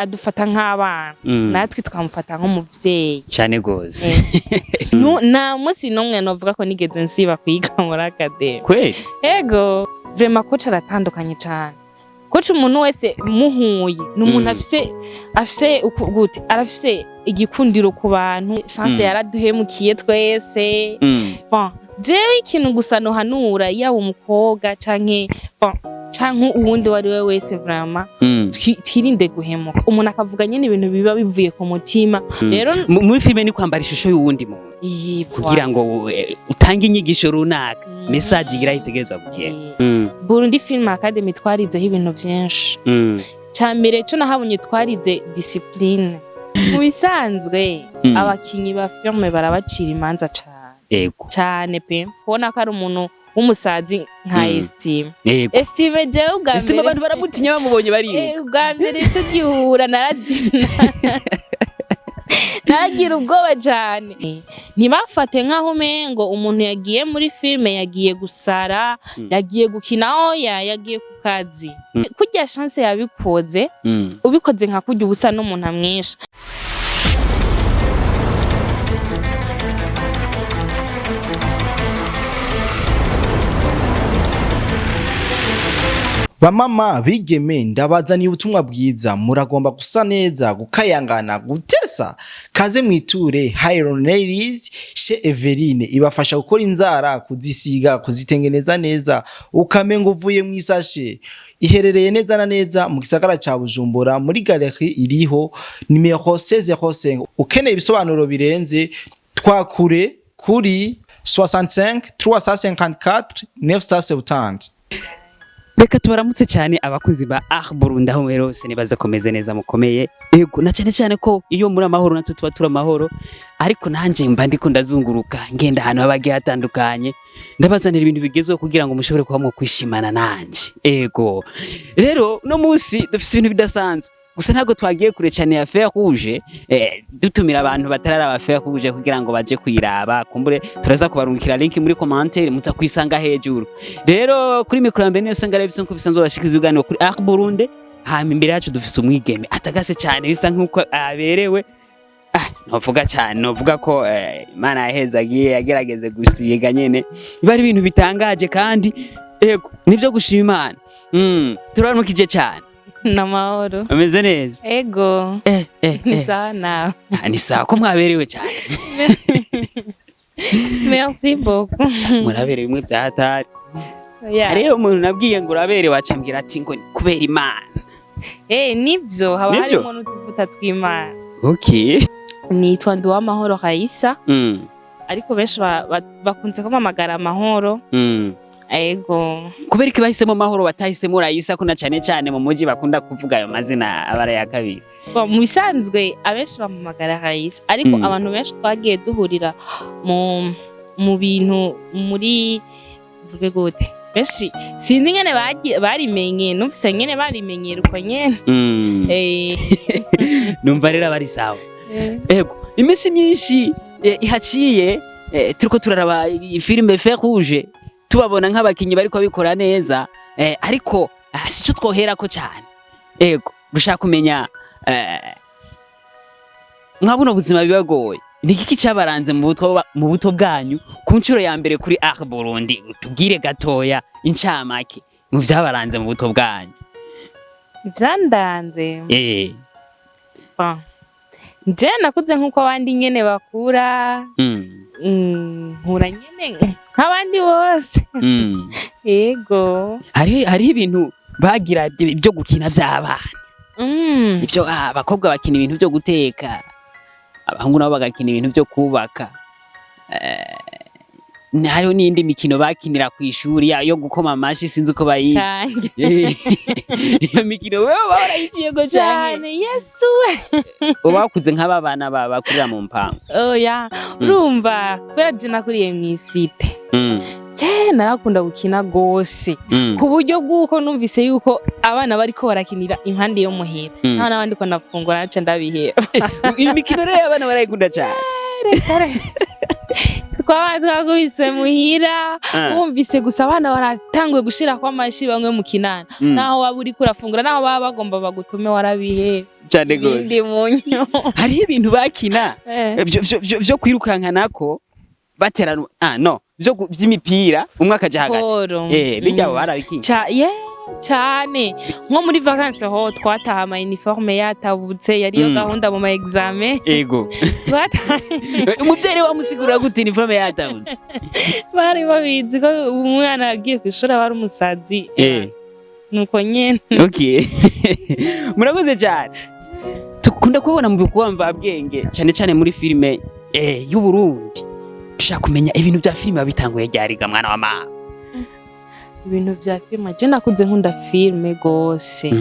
adufata nk'abana natwe tukamufata nk'umuvyeyi cyane gose na musi nomwe novuga ko nigeze nsiba kwiga muri academy kweli ego vraiment coach aratandukanye cyane coach umuntu wese muhuye n'umuntu afise gute arafise igikundiro ku bantu chance yaraduhemukiye twese bon jewe ikintu gusa no hanura yawe umukobwa canke uwundi wari we wese vraiment twirinde guhemuka umuntu akavuga nyene ibintu biba bivuye ku mutima rero muri filme ni kwambara ishusho y'uwundi muntu kugira ngo utange inyigisho runaka message igira itegezwa kugira Burundi Film Academy twarizeho ibintu vyinshi cyambere cyo nahabonye twarize discipline mu bisanzwe abakinyi ba filme barabacira imanza cyane pe kubona ko ari umuntu w'umusazi nka Estime jewe ubwa mbere abantu baramutinya bamubonye bari ubwa mbere tugihura nagira ubwoba cyane ntibafate nk'aho umengo umuntu yagiye muri filme yagiye gusara yagiye gukina oya yagiye ku kazi kurya chance yabikoze ubikoze nka kurya ubusa n'umuntu amwisha Bamama bigeme ndabazaniye ubutumwa bwiza muragomba gusa neza gukayangana gutesa kaze mwiture Hiron Ladies chez Everine ibafasha gukora inzara kuzisiga kuzitengeneza neza ukamengo uvuye mwisashe iherereye neza na neza mu gisagara ca Bujumbura muri galerie iriho numero 1605 ukeneye ibisobanuro birenze twakure kuri 65 354 970. Reka tubaramutse cyane abakunzi ba Burundi aho rwose nibaza komeze neza mukomeye ego na cyane ko iyo muri amahoro natwe tuba turi amahoro ariko nanje mba ndiko ndazunguruka ngenda ahantu habagiye hatandukanye ndabazanira ibintu bigezweho kugira ngo mushobore kuba mwo kwishimana nanje ego rero no munsi dufite ibintu bidasanzwe gusa ntago twagiye kure cyane ya Feu Rouge dutumira abantu batarara Feu Rouge kugira ngo baje kuyiraba kumbure turaza kubarungikira link muri commentaire muza kwisanga hejuru rero kuri micro yambe niyo sanga revise nko bisanzwe bashikiza ibiganiro kuri Burundi hama imbere yacu dufise umwigeme atagase cyane bisa nkuko aberewe novuga cyane novuga ko Imana yahezagiye yagerageze gusiga nyene bari ibintu bitangaje kandi ego nivyo gushima Imana turamukije cyane Namahoro. Ameze neza. Ego. Ni sana. Ni sawa ko mwaberewe cyane. Merci beaucoup. Muraberewe imwe byahatari. Ariyo umuntu nabwiye ngo uraberewe acambira ati ngo kubera Imana. Nivyo haba hari umuntu tuvuta tw'Imana. Okay. Nitwa Nduwamahoro Raisa. Ariko benshi bakunze kumamagara Amahoro. Ego kubera iki bahisemo Mahoro batahisemo Raisa kuna cyane mu muji bakunda kuvuga ayo mazina abara ya kabiri mu bisanzwe abenshi bamamagara Raisa ariko abantu benshi twagiye duhurira mu bintu muri vuge gute benshi sinzi ngene barimenye numvise ngene barimenyera uko nyene numva rero bari sawa ego imisi myinshi ihaciye turiko turaraba filme Feu Rouge tubabona nk'abakinyi bariko bikora neza ariko sico twohera ko cyane ego gushaka kumenya nk'abuno buzima bibagoye niki cyabaranze mu buto bwanyu ku ncuro ya mbere kuri Burundi tubwire gatoya incamake mu byabaranze mu buto bwanyu byandanze nje nakuze nkuko abandi nyene bakura nkura nyene nk'abandi bose yego hari ibintu bagira byo gukina by'abana ibyo abakobwa bakina ibintu byo guteka abahungu nabo bagakina ibintu byo kubaka hariho n'indi mikino bakinira ku ishuri yo gukoma amashi sinzi uko bayita iyo mikino wewe barayigiye go cyane Yesu ubakuze nk'aba bana bakurira mu mpango oya urumva kubera je nakuriye mwisite narakunda gukina gose ku buryo bw'uko numvise yuko abana bariko barakinira impande yo muhira nta nabandi ko nafungura nace ndabihera iyi mikino rero abana barayikunda cyane twakubise muhira wumvise gusa abana baratanguye gushira kwa amashi bamwe mu kinana naho waba uri kurafungura naho baba bagomba bagutume warabihe cyane gose ndi munyo hari ibintu bakina byo kwirukankanako baterana no vy'imipira umwe akaja hagati bijya barabikina cyane nko muri vacances ho twataha ama uniforme yatabutse yariyo gahunda mu ma examen ego umuvyeyi wamusigura gute uniforme yatabutse bari babizi ko umwana agiye kwishura bari umusazi nuko nyene okay murakoze cyane tukunda kubona mu bikorwa mvabwenge cyane muri filme y'u Burundi dushaka kumenya ibintu bya filme bitanguye ryariga mwana wa mama ibintu vya filme je nakuze nkunda filme gose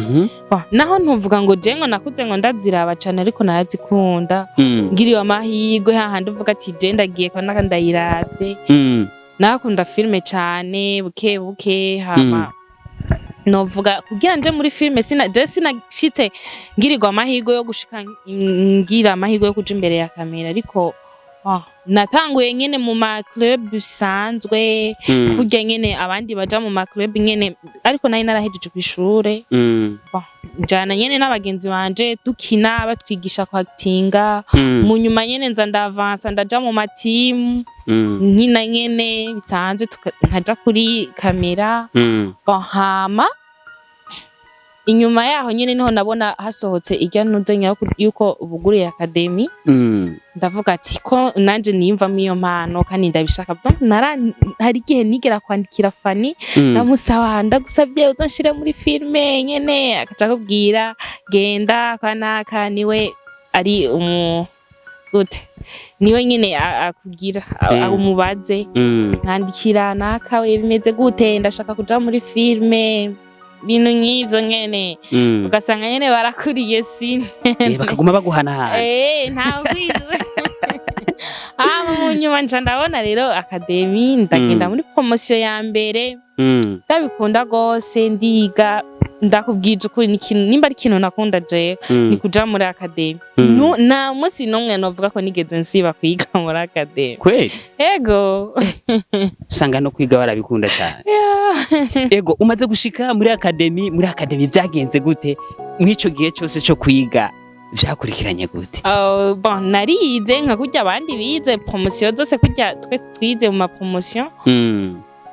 naho ntuvuga ngo je ngo nakuze ngo ndaziraba cyane ariko narazikunda ngiriwe amahirwe hahandi uvuga ati je ndagiye ko ndayiravye nakunda filme cyane buke hama novuga kugira nje muri filme sinashitse ngirirwa amahirwe yo gushika ngira amahirwe yo kuja imbere ya kamera ariko natanguye nyene mu ma club bisanzwe kujya nyene abandi baja mu ma club nyene ariko nari narahejeje kwishure njana nyene n'abagenzi banje dukina batwigisha kwactinga mu nyuma nyene nza ndavansa ndaja mu ma team nkina nyene bisanzwe nkaja kuri kamera hama inyuma yaho nyene niho nabona hasohotse ijya nudenya yuko ubuguriye academy ndavuga ati ko nanje niyumvamo iyo mpano kandi ndabishaka hari igihe nigera kwandikira Fani namusaba ndagusavye utonshire muri filme nyene akaca kubwira genda kanaka niwe ari gute niwe nyene akugira umubaze nkandikira nakawe bimeze gute ndashaka kuja muri filme bintu nk'ivyo nyene ugasanga nyene barakuriye sine bakaguma baguhana ntagwizwe mu nyuma nca ndabona rero academy ndagenda muri promotion ya mbere ndabikunda gose ndiga ndakubwije ukuri nimba ari ikintu nakunda je ni kuja muri academy na musi nomwe novuga ko nigeze nsiba kwiga muri academy kweli ego usanga no kwiga barabikunda cyane ego umaze gushika muri academy byagenze gute mwico gihe cyose cyo kwiga vyakurikiranye gute bon narize nka kujya abandi bize promotion zose kujya twese twize mu ma promotion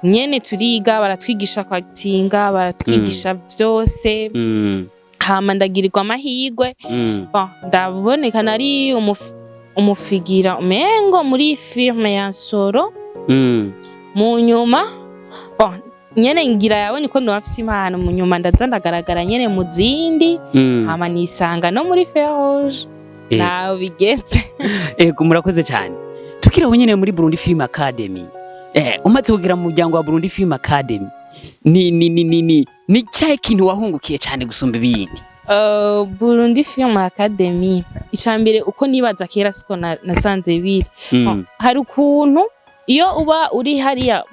nyene turiga baratwigisha kwactinga baratwigisha vyose hama ndagirirwa amahirwe ndaboneka nari umufigira umengo muri filme ya Soro mu nyuma nyene ngira yabonye ko ndafise impano mu nyuma ndaza ndagaragara nyene mu zindi hama nisanga no muri Feu Rouge nawe bigenze ego murakoze cyane tukiraho nyene muri Burundi Film Academy umaze kugira mu muryango wa Burundi Film Academy ni cyahe kintu wahungukiye cyane gusumba ibindi Burundi Film Academy icambere uko nibaza kera siko nasanze biri hari ukuntu iyo uba uri hariya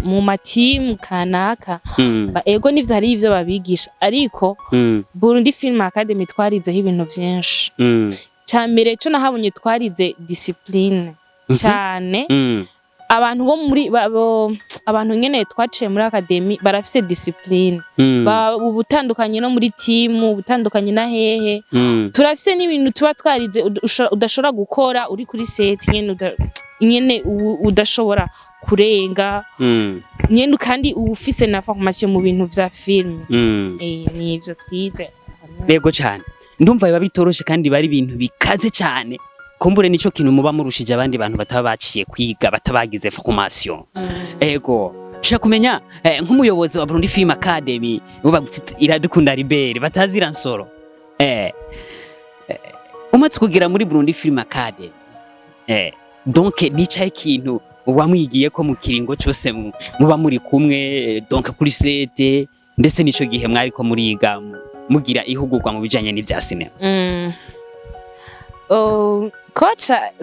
mu matimu kanaka ego nivyo hari ivyo babigisha ariko Burundi Film Academy twarizeho ibintu vyinshi cambere cyo nahabonye twarize discipline cyane abantu bo muri abantu nyene twaciye muri academy barafise discipline ubutandukanye no muri team ubutandukanye na hehe turafise n'ibintu tuba twarize udashobora gukora uri kuri set nyene udashobora kurenga nyene kandi ufise na formation mu bintu vya film nivyo twize yego cyane ndumva biba bitoroshe kandi bari ibintu bikaze cyane kumbure nico kintu muba murushije abandi bantu batabaciye kwiga batabagize formation ego shaka kumenya nk'umuyobozi wa Burundi Film Academy Iradukunda Libere batazira nsoro umatse kugira muri Burundi Film Academy donc nicaye kintu wamwigiye ko mu kiringo cyose muba muri kumwe donc kuri sete ndetse nico gihe mwari ko muriga mugira ihugurwa mu bijanye n'ivya sinema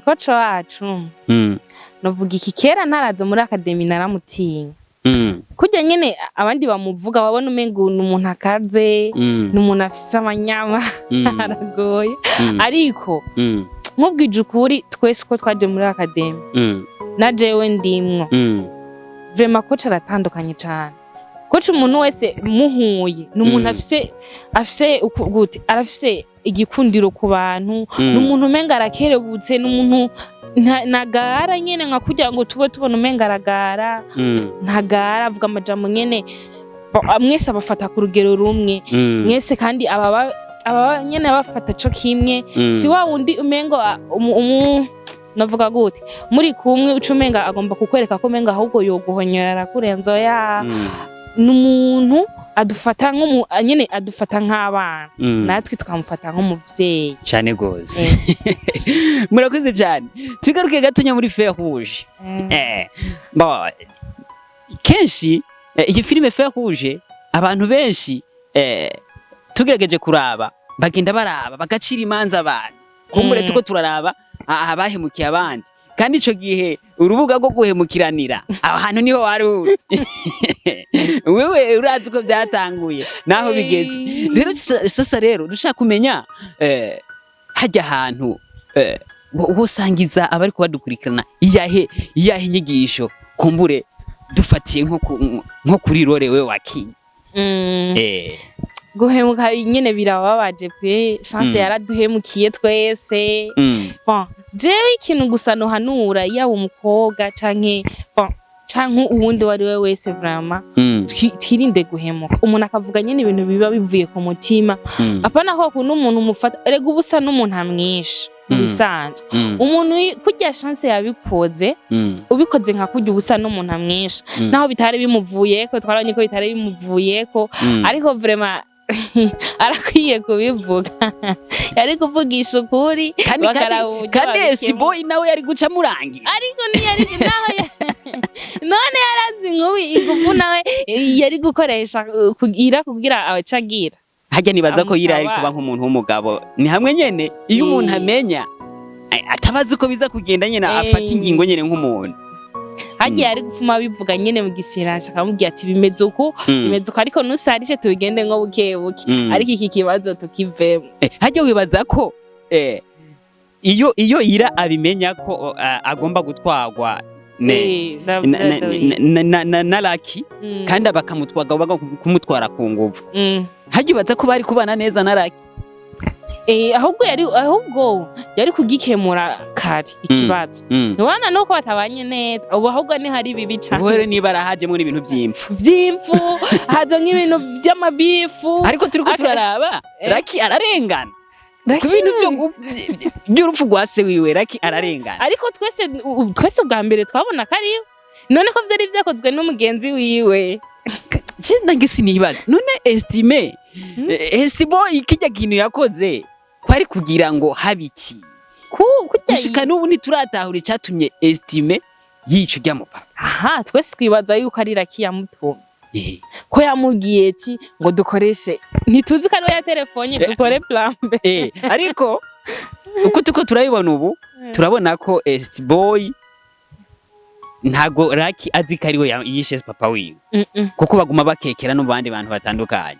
kocha wacu novuga iki kera ntaraza muri academy naramutinya kujya nyene abandi bamuvuga babona umengo n'umuntu akaze n'umuntu afise amanyama aragoye ariko nkubwije ukuri twese ko twaje muri academy na jewe ndimwo vraiment coach aratandukanye cyane. Coach umuntu wese muhuye n'umuntu afise gute arafise igikundiro ku bantu n'umuntu umenga arakerebutse n'umuntu ntagara nyene nka kugira ngo tubona umenga aragara ntagara avuga amajambo nyene mwese abafata ku rugero rumwe mwese kandi aba nyene bafata co kimwe si wa wundi umengo navuga gute muri kumwe ucumenga agomba kukwereka ko menga ahubwo yoguhonyera kurenzo ya n'umuntu adufata nyene adufata nk'abana natwe tukamufata nk'umuvyeyi cyane gose. Murakoze cyane. Tugaruke gatonya muri Feu Rouge. Kenshi iyi filime Feu Rouge abantu benshi tugerageje kuraba bagenda baraba bagacira imanza abantu kumbure tuko turaraba abahemukiye abandi kandi ico gihe urubuga rwo guhemukiranira ahantu niho wari wewe urazi ko byatanguye naho bigeze rero sasa rero dushaka kumenya hajya ahantu wosangiza abari kubadukurikirana iyahe inyigisho kumbure dufatiye nko kuri rore we wakinye. Guhemuka nyene birababaje pe chance yaraduhemukiye twese. Bon jewe ikintu gusa no hanura ya umukobwa canke uwundi wari we wese vraiment twirinde guhemuka. Umuntu akavuga nyene ibintu biba bivuye ku mutima apana ho kuno umuntu umufata erega ubusa n'umuntu amwisha bisanzwe umuntu kujya chance yabikoze ubikoze nka kujya ubusa n'umuntu amwisha naho bitari bimuvuyeko twaranye ko bitari bimuvuyeko ariko vraiment arakwiye kubivuga yari kuvugisha ukuri kandi si boy nawe yari guca murangi ariko ntiyari nawe none yarazi nkubi igufu nawe yari gukoresha kugira abacagira hajya nibaza ko yira ari kuba nk'umuntu w'umugabo ni hamwe nyene iyo umuntu amenya atabazi ko biza kugenda nyene afata ingingo nyene nk'umuntu hagiye ari gufuma bivuga nyene mu gisirasha akamubwira ati bimeze uko ariko nusarishe tubigende ngo bukebuke ariko iki kibazo tukivemo. Hagiye wibaza ko iyo yira abimenya ko agomba gutwagwa na Lucky kandi bakamutwaga kumutwara ku nguvu hagiye wibaza ko bari kubana neza na Lucky ahubwo yari kugikemura kare ikibazo nubana nuko batabanye neza ubu ahubwo ni hari bibi cyane wowe niba arahajemo n'ibintu by'impfu haza nk'ibintu by'amabifu ariko turiko turaraba Lucky ararengana ku bintu by'urupfu rwa se wiwe Lucky ararengana ariko twese ubwa mbere twabona ko ariwe none ko vyari vyakozwe n'umugenzi wiwe cyenda ngisi nibaza none estime boy ikijya kintu yakoze kwari kugira ngo habiki gushika n'ubu ntituratahura icyatumye estime yicu rya mupapa. Aha twese twibaza yuko ari Lucky yamutumye ko yamubwiye ati ngo dukoreshe ntituzi ko ari ya telefone dukore plan B ariko uko tuko turayibona ubu turabona ko boy ntago Lucky azi ko ari we yishe papa wiwe kuko baguma bakekera no bandi bantu batandukanye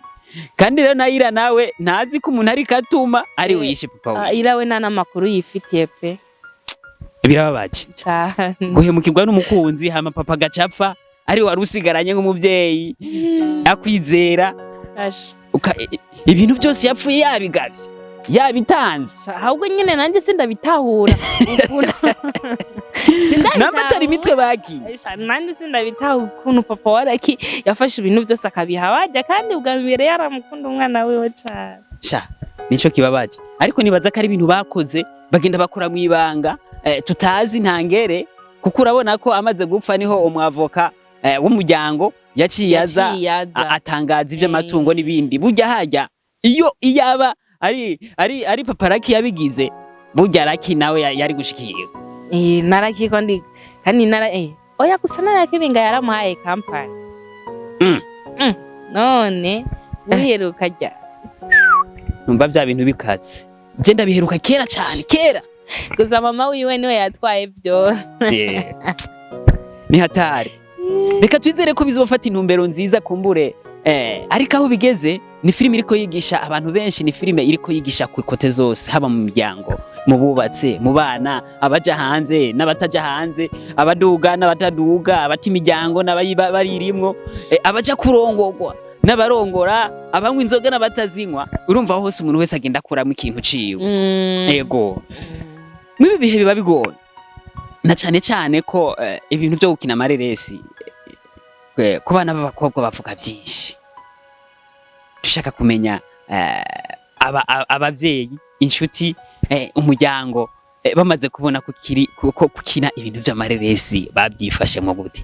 kandi rero nayira nawe ntazi ko umuntu ari katuma ari we yishe papa wiwe irawe nana makuru yifitiye pe birababaje cyane guhemukirwa n'umukunzi hama papa gacapfa ari wari usigaranye nk'umuvyeyi akwizera ibintu byose yapfuye yabigavye yabitanze ahubwo nyine nanjye sindabitahura namatari imitwe baki nanjye sindabitahura ukuntu papa wa Lucky yafashe ibintu byose akabiha bajya kandi ubwa mbere yaramukunda umwana wewe cyane nico kibabaje ariko nibaza ko ari ibintu bakoze bagenda bakora mu ibanga tutazi ntangere kuko urabona ko amaze gupfa niho umwavoka w'umuryango yaciye aza atangaza iby'amatungo n'ibindi burya hajya iyo iyaba ari papa Lucky yabigize burya Lucky nawe yari gushikira na Lucky kandi oya gusa na Lucky binga yaramuhaye company none uheruka jya numva bya bintu bikatse je ndabiheruka kera cyane kera gusa mama wiwe niwe yatwaye byose ni hatari reka twizere ko bizofata intumbero nziza kumbure ariko aho bigeze ni filime iriko yigisha abantu benshi ni filime iriko yigisha ku ikote zose haba mu miryango mu bubatse mu bana abaja hanze n'abataja hanze abaduga n'abataduga abati imiryango n'abaririmwo abaja kurongorwa n'abarongora abanywa inzoga n'abatazinywa urumva hose umuntu wese agenda akuramo ikintu ciwe yego mwibi bihe biba bigoye na cyane cyane ko ibintu byo gukina amareresi ku bana b'abakobwa bavuga byinshi dushaka kumenya abavyeyi inshuti umuryango bamaze kubona kukina ibintu by'amareresi babyifashemo gute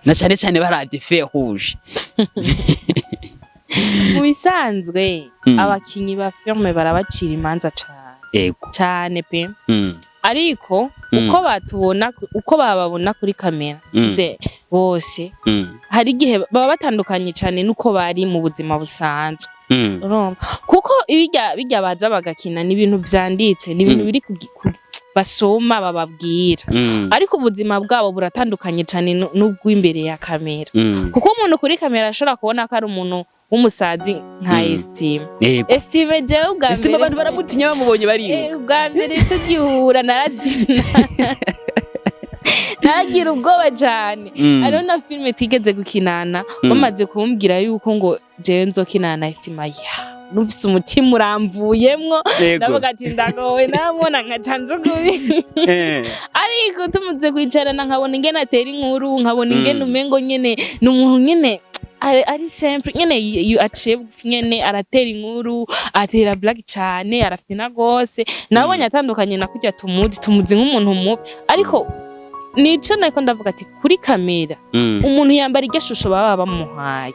na cyane cyane baravye Feu Rouge mu bisanzwe abakinyi ba filme barabacira imanza cyane pe ariko uko bababona kuri kamera bose hari igihe baba batandukanye cyane nuko bari mu buzima busanzwe kuko bijya baza bagakina ni ibintu vyanditse ni ibintu biri basoma bababwira ariko ubuzima bwabo buratandukanye cyane n'ubw'imbere ya kamera kuko umuntu kuri kamera ashobora kubona ko ari umuntu w'umusazi nka Estime jewe ubwa mbere Estime abantu baramutinya bamubonye bari ubwa mbere tugihura naragira ubwoba cyane ariho na filime tigeze gukinana bamaze kumbwira yuko ngo jewe nzokinana na Estime nufise umutima uramvuyemwo ndavuga ati ndagowe namubona nkacanze kubi ariko tumuze kwicarana nkabona ingene atera inkuru nkabona ingene umengo nyene n'umuntu nyene ari simple nyene aciye nyene aratera inkuru atera black cyane arafite na gose nabonye atandukanye na kujya tumuzi nk'umuntu mubi ariko nico nako ndavuga ati kuri kamera umuntu yambara iryo shusho baba bamuhaye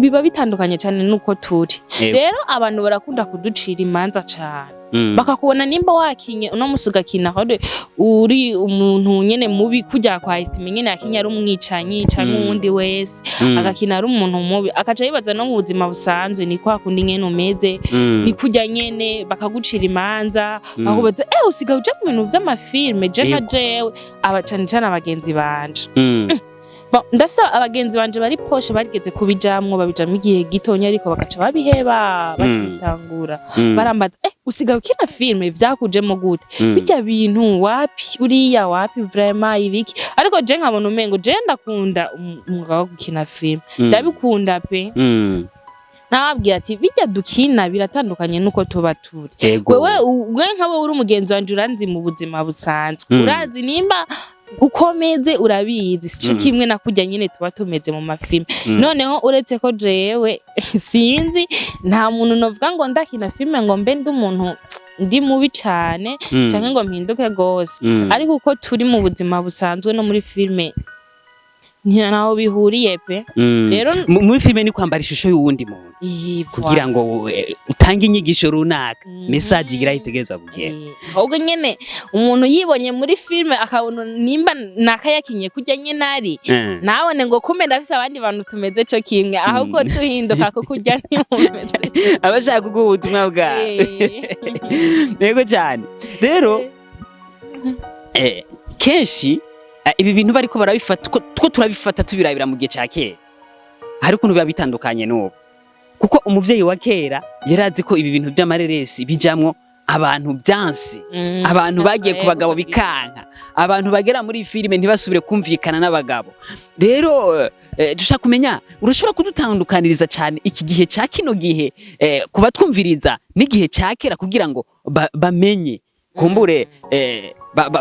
biba bitandukanye cyane nuko turi rero abantu barakunda kuducira imanza cyane bakakubona nimba wakinye uno musugakina hode uri umuntu nyene mubi kujya kwa Estime nyene yakinya ari umwicanyi cyangwa uwundi wese agakina ari umuntu mubi akaca yibaza no mu buzima busanzwe ni kwa kundi nyene umeze ni kujya nyene bakagucira imanza bakubaza usigaye uja ku bintu vy'amafilme je nka jewe abacana cyane abagenzi banje ndafise abagenzi banje bari poshe barigeze kubijamwo babijamwo igihe gitonya ariko bakaca babiheba bakitangura barambaza usigaye ukina filme vyakujemo gute bijya bintu wapi uriya wapi vraiment ibiki ariko je nkabona umengo je ndakunda umwuga wo gukina filme ndabikunda pe nababwira ati bijya dukina biratandukanye nuko tuba turi wewe nkabo uri umugenzi wanje uranzi mu buzima busanzwe urazi nimba ukomeze urabizi sico kimwe nakujya nyine tuba tumeze mu mafilme noneho uretse ko jewe sinzi nta muntu novuga ngo ndakina filme ngo mbe ndi umuntu ndi mubi cyane cyangwa ngo mpinduke gose ariko uko turi mu buzima busanzwe no muri filme naho bihuriye pe rero muri filme ni kwambara ishusho y'uwundi muntu kugira ngo utange inyigisho runaka message igira itegezwa kugera ahubwo nyene umuntu yibonye muri filme akabona nimba nakayakinye kujya nyene ari nabone ngo kumbe ndafise abandi bantu tumeze cyo kimwe ahubwo tuhinduka ko kujya ntimumeze abashaka kuguha ubutumwa bwawe yego cyane rero kenshi ibi bintu bariko barabifata ko turabifata tubirabira mu gihe cya kera hari ukuntu biba bitandukanye n'ubu kuko umuvyeyi wa kera yarazi ko ibi bintu by'amareresi bijamwo abantu byansi abantu bagiye ku bagabo bikanka abantu bagera muri filime ntibasubire kumvikana n'abagabo rero dushaka kumenya urashobora kudutandukaniriza cyane iki gihe cya kino gihe kuba twumviriza n'igihe cya kera kugira ngo bamenye kumbure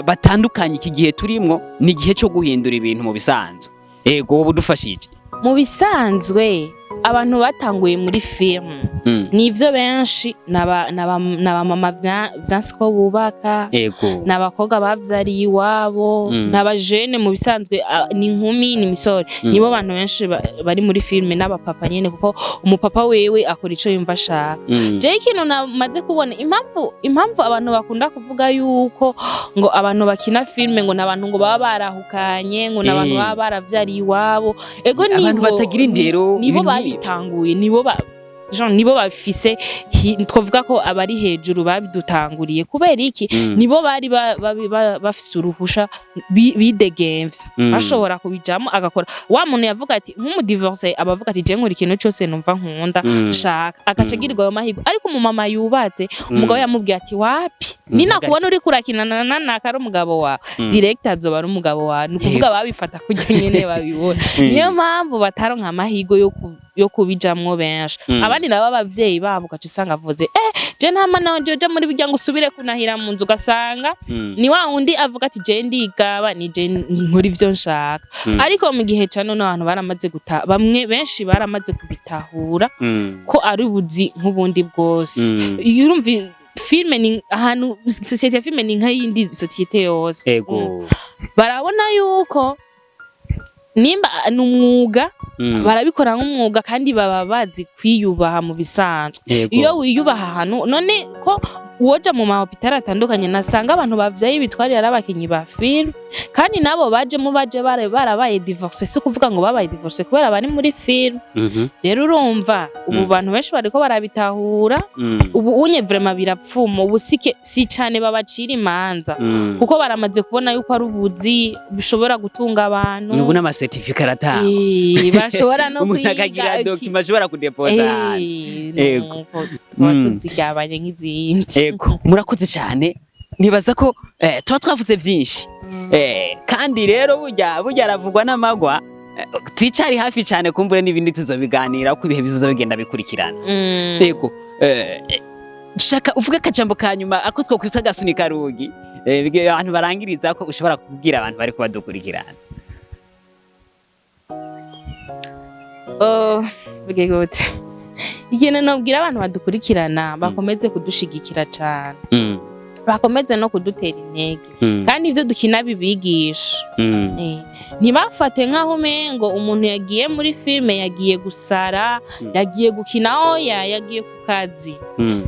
batandukanye iki gihe turimwo ni igihe cyo guhindura ibintu mu bisanzwe ego wowe udufashije mu bisanzwe abantu batanguye muri film nivyo benshi n'abamama vyansi ko bubaka n'abakobwa bavyariye iwabo n'abajene mu bisanzwe ni inkumi ni misore nibo bantu benshi bari muri film n'abapapa nyene kuko umupapa wewe akora ico yumva ashaka je ikintu namaze kubona impamvu abantu bakunda kuvuga yuko ngo abantu bakina film ngo n'abantu ngo baba barahukanye ngo n'abantu baba baravyariye iwabo ego nibo abantu batagira indero nibo babitanguye nibo Jean nibo bafise twavuga ko abari hejuru babidutanguriye kubera iki nibo bari bafise uruhusha bidegemvya bashobora kubijamo agakora wa muntu yavuga ati nk'umudivorce abavuga ati je nkora ikintu cyose numva nkunda shaka agacagirirwa ayo mahigo ariko mu mama yubatse umugabo yamubwiye ati wapi nina kubona uri kurakinana nakari umugabo wa direct azoba ari umugabo wa nukuvuga babifata kujya nyene babibona niyo mpamvu bataronka amahigo yo kubijamwo benshi abandi nabo abavyeyi babo gace usanga avuze je ntama nawe je muri bijya ngo usubire kunahira mu nzu ugasanga ni wa undi avuga ati je ndigaba ni je nkuri ivyo nshaka ariko mu gihe cano n'abantu baramaze bamwe benshi baramaze kubitahura ko ari buzi nk'ubundi bwose urumva filme ni ahantu societe ya filme ni nk'ayindi societe yose barabona yuko nimba numwuga barabikora nk'umwuga kandi baba bazi kwiyubaha mu bisanzwe iyo wiyubaha ahantu none ko woja mu mahopitali atandukanye nasanga abantu bavyaye bitwari arabakinyi ba film kandi nabo baje barabaye divorce si kuvuga ngo babaye divorce kubera bari muri film rero urumva ubu bantu benshi bariko barabitahura ubu unye vraiment birapfuma ubu si cyane babacira imanza kuko baramaze kubona yuko ari ubuzi bishobora gutunga abantu nubu n'ama certificate aratanga bashobora no kwiga akagira document bashobora kudepoza tuzigabanye nk'izindi murakoze cyane nibaza ko tuba twavuze byinshi kandi rero burya aravugwa n'amagwa twicari hafi cyane kumbure n'ibindi tuzobiganira uko ibihe bizoza bigenda bikurikirana yego dushaka uvuge akajambo ka nyuma ako twokwita agasunika rugi abantu barangiriza ko ushobora kubwira abantu bari kubadukurikirana vuge gute ikintu nobwira abantu badukurikirana bakomeze kudushigikira cyane bakomeze no kudutera intege kandi ivyo dukina bibigisha ntibafate nk'aho umengo umuntu yagiye muri filme yagiye gusara yagiye gukina oya yagiye ku kazi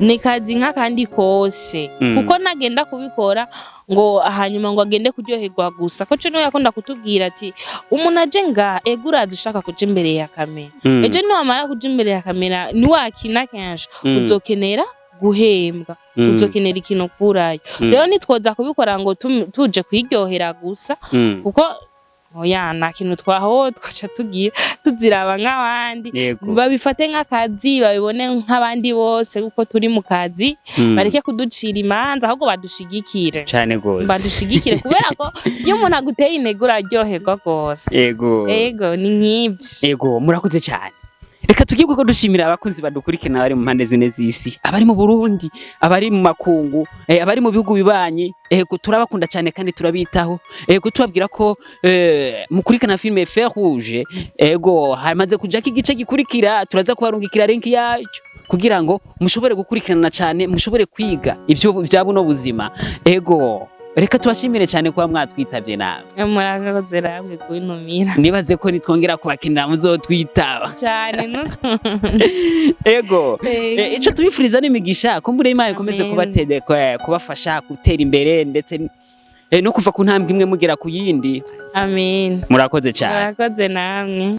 ni kazi nk'akandi kose kuko nagenda kubikora ngo hanyuma ngo agende kuryoherwa gusa ko cyo yakunda kutubwira ati umuntu aje nga uraza ushaka kuja imbere ya kamera ejo niwamara kuja imbere ya kamera niwakina kenshi uzokenera guhembwa uzokenera ikintu kurayo rero nitwoza kubikora ngo tuje kwiryohera gusa kuko oya nta kintu twaho twaca tuziraba nk'abandi babifate nk'akazi babibone nk'abandi bose kuko turi mu kazi bareke kuducira imanza ahubwo badushigikire cyane gose badushigikire kubera ko iyo umuntu aguteye intege uraryoherwa gose yego ni nk'ibyo murakoze cyane reka tugibwe ko dushimira abakunzi badukurikirana bari mu mpande zine z'isi abari mu Burundi abari mu makungu abari mu bihugu bibanyi turabakunda cyane kandi turabitaho tubabwira ko mukurikirana filme Feu Rouge hamaze kujako igice gikurikira turaza kubarungikira link yacu kugira ngo mushobore gukurikirana cyane mushobore kwiga ivyo bya buno buzima reka tubashimire cyane kuba mwatwitavye nawe murakoze namwe kuntumira nibaze ko nitwongera kubakinira muzotwitaba cyane ico tubifuriza n'imigisha kumbure Imana ikomeze kubafasha gutera imbere ndetse no kuva ku ntambwe imwe mugera ku yindi amen murakoze cyane murakoze namwe